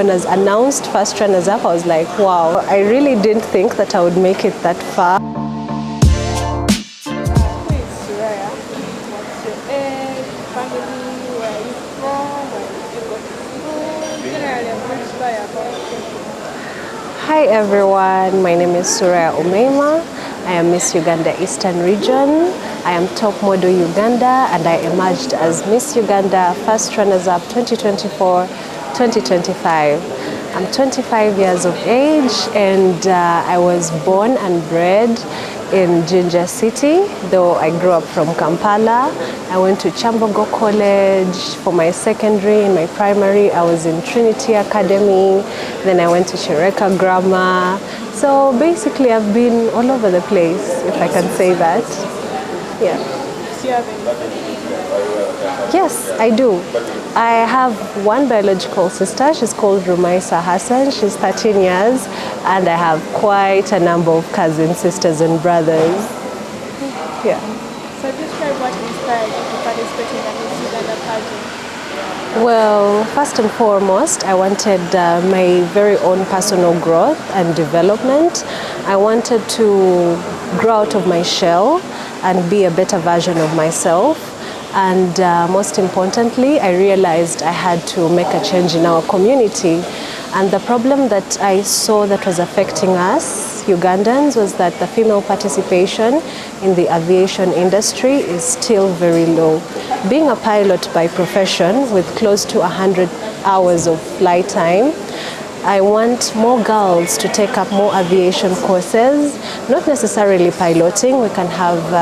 when I was announced first runners-up, I was like, wow, I really didn't think that I would make it that far. Who is Sureya? What's your age, family, where are you from, where did you go to school? Generally, a brief story about you. Hi everyone, my name is Sureya Umeimah. I am Miss Uganda Eastern Region. I am top model Uganda and I emerged as Miss Uganda first runners-up 2024-2025. I'm 25 years of age and I was born and bred in Jinja City, though I grew up from Kampala. I went to Chambogo College for my secondary. In my primary, I was in Trinity Academy. Then I went to Shireka Grammar. So basically, I've been all over the place, if I can say that. Yeah. Do you have any? Yes, I do. I have one biological sister. She's called Rumaisa Hassan. She's 13 years. And I have quite a number of cousin sisters and brothers. Yeah. So describe what inspired you to participate in the Miss Uganda pageant. Well, first and foremost, I wanted my very own personal growth and development. I wanted to grow out of my shell and be a better version of myself. And most importantly, I realized I had to make a change in our community. And the problem that I saw that was affecting us, Ugandans, was that the female participation in the aviation industry is still very low. Being a pilot by profession with close to 100 hours of flight time, I want more girls to take up more aviation courses, not necessarily piloting. We can have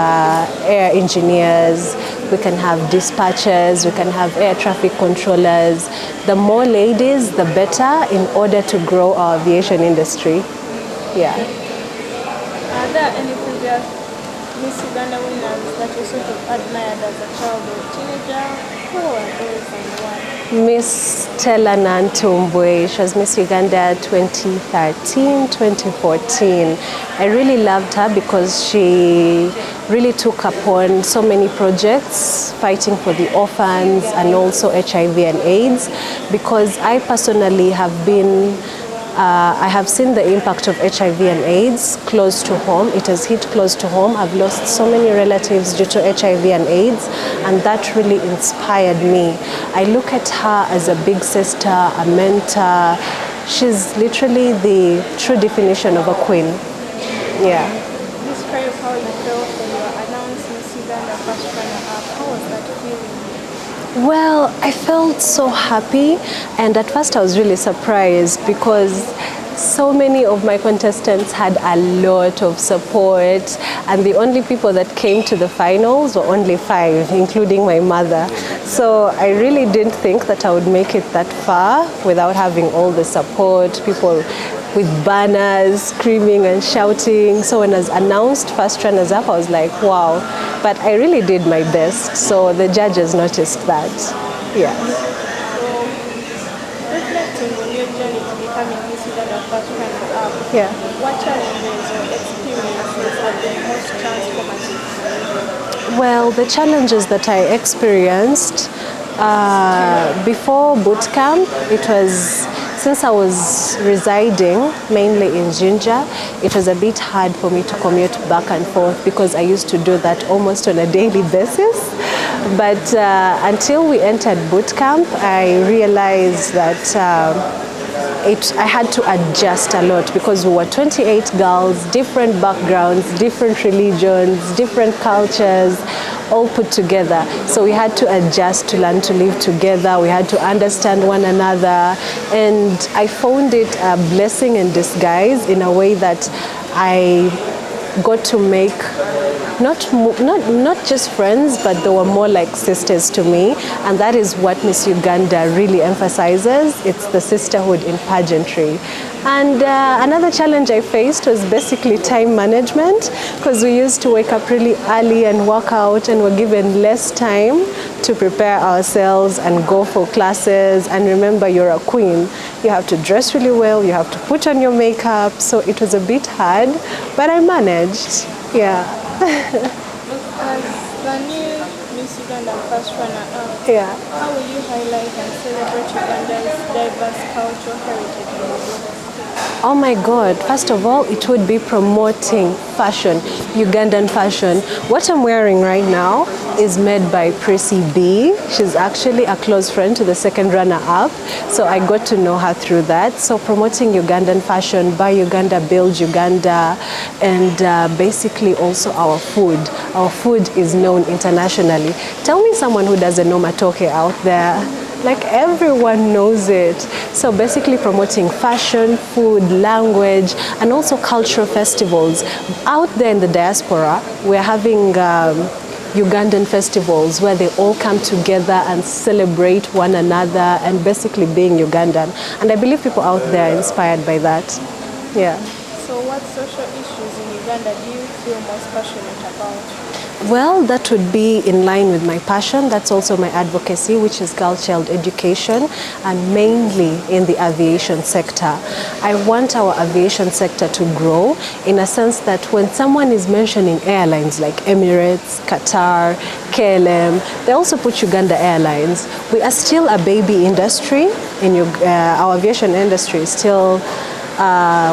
air engineers, we can have dispatchers, we can have air traffic controllers. The more ladies, the better in order to grow our aviation industry. Yeah. Are there any previous Miss Uganda winners that you sort of admired as a child or teenager? Who are those and why? Miss Stella Nantumbwe, she was Miss Uganda 2013-2014. I really loved her because she really took upon so many projects fighting for the orphans and also HIV and AIDS, because I personally have been I have seen the impact of HIV and AIDS close to home. It has hit close to home. I've lost so many relatives due to HIV and AIDS, and that really inspired me. I look at her as a big sister, a mentor. She's literally the true definition of a queen. Yeah. Describe how you felt when you were announced Miss Uganda first runner-up. How was that feeling? Well, I felt so happy, and at first I was really surprised because so many of my contestants had a lot of support, and the only people that came to the finals were only 5, including my mother. So I really didn't think that I would make it that far without having all the support, people with banners, screaming and shouting. So when I was announced first runners-up, I was like, wow. But I really did my best, so the judges noticed that. Yeah. So, reflecting on your journey to becoming Miss Uganda first runner-up, Yeah. what challenges or experiences have been most transformative? Well, the challenges that I experienced before boot camp, it was, since I was residing mainly in Jinja, it was a bit hard for me to commute back and forth because I used to do that almost on a daily basis. But until we entered boot camp, I realized that I had to adjust a lot because we were 28 girls, different backgrounds, different religions, different cultures, all put together. So we had to adjust to learn to live together. We had to understand one another. And I found it a blessing in disguise in a way that I got to make not just friends, but they were more like sisters to me, and that is what Miss Uganda really emphasizes. It's the sisterhood in pageantry. And another challenge I faced was basically time management, because we used to wake up really early and work out, and we're given less time to prepare ourselves and go for classes. And remember, you're a queen. You have to dress really well, you have to put on your makeup, so it was a bit hard, but I managed. Yeah. As the new Miss Miss Uganda first runner-up, Yeah. how will you highlight and celebrate Uganda's diverse cultural heritage in the global stage? Oh my God, first of all, it would be promoting fashion, Ugandan fashion. What I'm wearing right now is made by Prissy B. She's actually a close friend to the second runner-up, so I got to know her through that. So promoting Ugandan fashion, buy Uganda, build Uganda, and basically also our food. Our food is known internationally. Tell me someone who doesn't know matoke out there. Like everyone knows it. So basically promoting fashion, food, language, and also cultural festivals. Out there in the diaspora, we're having Ugandan festivals where they all come together and celebrate one another and basically being Ugandan. And I believe people out there are inspired by that. Yeah. So what social issues in Uganda do you feel most passionate about? Well, that would be in line with my passion. That's also my advocacy, which is girl-child education, and mainly in the aviation sector. I want our aviation sector to grow in a sense that when someone is mentioning airlines like Emirates, Qatar, KLM, they also put Uganda Airlines. We are still a baby industry. Our aviation industry is still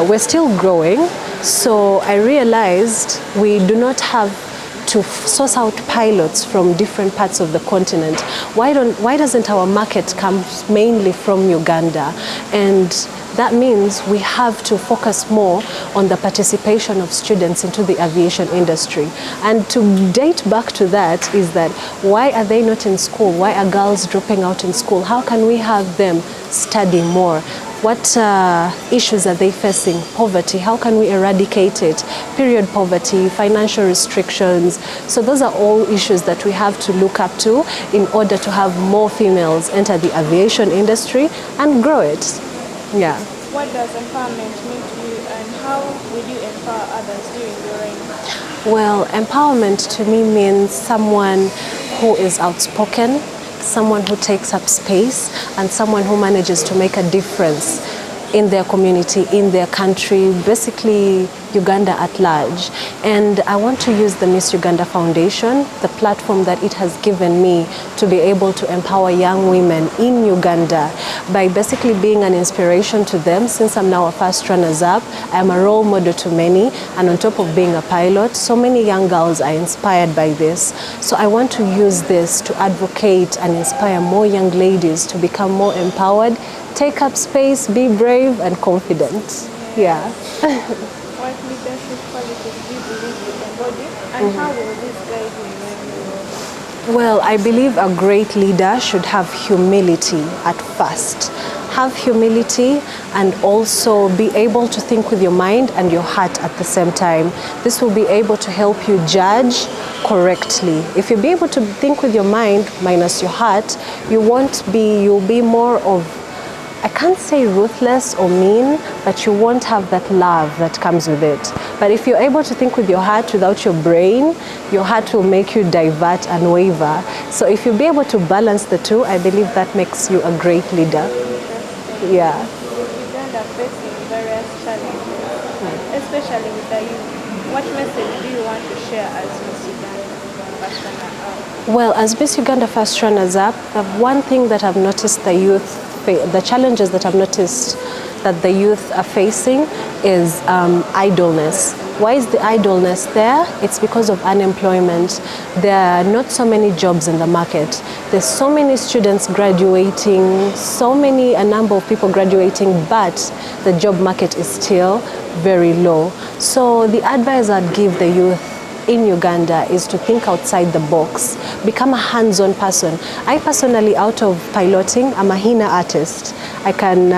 we're still growing. So I realized we do not have to source out pilots from different parts of the continent. Why doesn't our market come mainly from Uganda? And that means we have to focus more on the participation of students into the aviation industry. And to date back to that is that why are they not in school? Why are girls dropping out in school? How can we have them study more? What issues are they facing? Poverty, how can we eradicate it? Period poverty, financial restrictions. So those are all issues that we have to look up to in order to have more females enter the aviation industry and grow it. Yeah. What does empowerment mean to you, and how will you empower others during your reign? Well, empowerment to me means someone who is outspoken, someone who takes up space, and someone who manages to make a difference in their community, in their country, basically Uganda at large. And I want to use the Miss Uganda Foundation, the platform that it has given me to be able to empower young women in Uganda by basically being an inspiration to them. Since I'm now a first runners-up, I'm a role model to many, and on top of being a pilot, so many young girls are inspired by this. So I want to use this to advocate and inspire more young ladies to become more empowered, take up space, be brave and confident. Yeah. What leadership qualities do you believe you embody, and how will this guide you in your role? Well, I believe a great leader should have humility at first. Have humility and also be able to think with your mind and your heart at the same time. This will be able to help you judge correctly. If you be able to think with your mind minus your heart, you'll be more of, I can't say ruthless or mean, but you won't have that love that comes with it. But if you're able to think with your heart without your brain, your heart will make you divert and waver. So if you'll be able to balance the two, I believe that makes you a great leader. Yeah. Uganda facing various challenges, especially with the youth. What message do you want to share as Miss Uganda First Runner-up? Well, as Miss Uganda First Runners-up, one thing that I've noticed the challenges that I've noticed that the youth are facing is idleness. Why is the idleness there? It's because of unemployment. There are not so many jobs in the market. There's so many students graduating, a number of people graduating, but the job market is still very low. So the advice I'd give the youth in Uganda is to think outside the box, become a hands-on person. I personally, out of piloting, I'm a henna artist. I can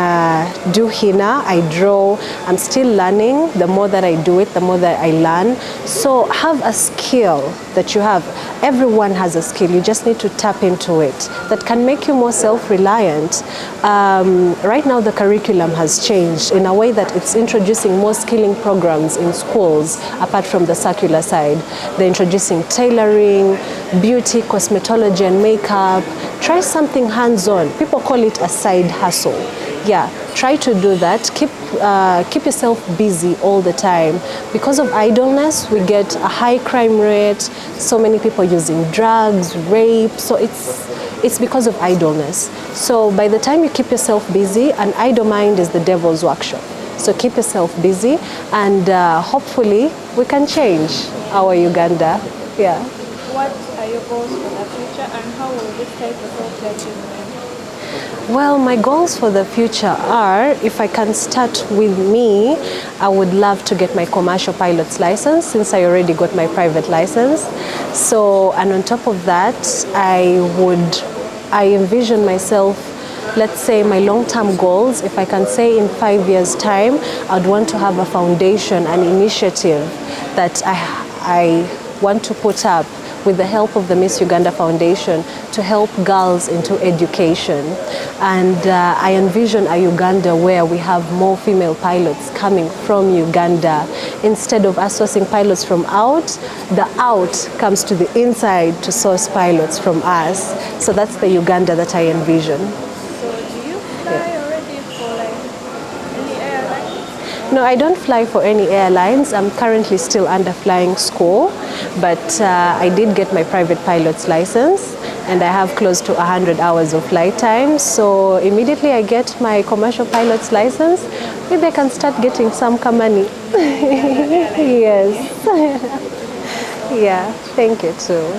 do henna, I draw, I'm still learning. The more that I do it, the more that I learn. So have a skill that you have. Everyone has a skill, you just need to tap into it. That can make you more self-reliant. Right now the curriculum has changed in a way that it's introducing more skilling programs in schools apart from the circular side. They're introducing tailoring, beauty, cosmetology and makeup. Try something hands-on. People call it a side hustle. Yeah, try to do that. Keep yourself busy all the time. Because of idleness, we get a high crime rate, so many people using drugs, rape, so it's because of idleness. So by the time you keep yourself busy, an idle mind is the devil's workshop. So keep yourself busy, and hopefully we can change our Uganda. Yeah. What are your goals for the future, and how will this type of work help you? Well, my goals for the future are, if I can start with me, I would love to get my commercial pilot's license, since I already got my private license. So, and on top of that, I envision myself, let's say my long-term goals, if I can say in 5 years' time, I'd want to have a foundation, an initiative that I want to put up with the help of the Miss Uganda Foundation to help girls into education. And I envision a Uganda where we have more female pilots coming from Uganda. Instead of us sourcing pilots from out, the out comes to the inside to source pilots from us. So that's the Uganda that I envision. So do you fly already for like any airlines? No, I don't fly for any airlines. I'm currently still under flying school, but I did get my private pilot's license, and I have close to 100 hours of flight time. So immediately I get my commercial pilot's license, maybe I can start getting some money. Yes. Yeah, thank you too.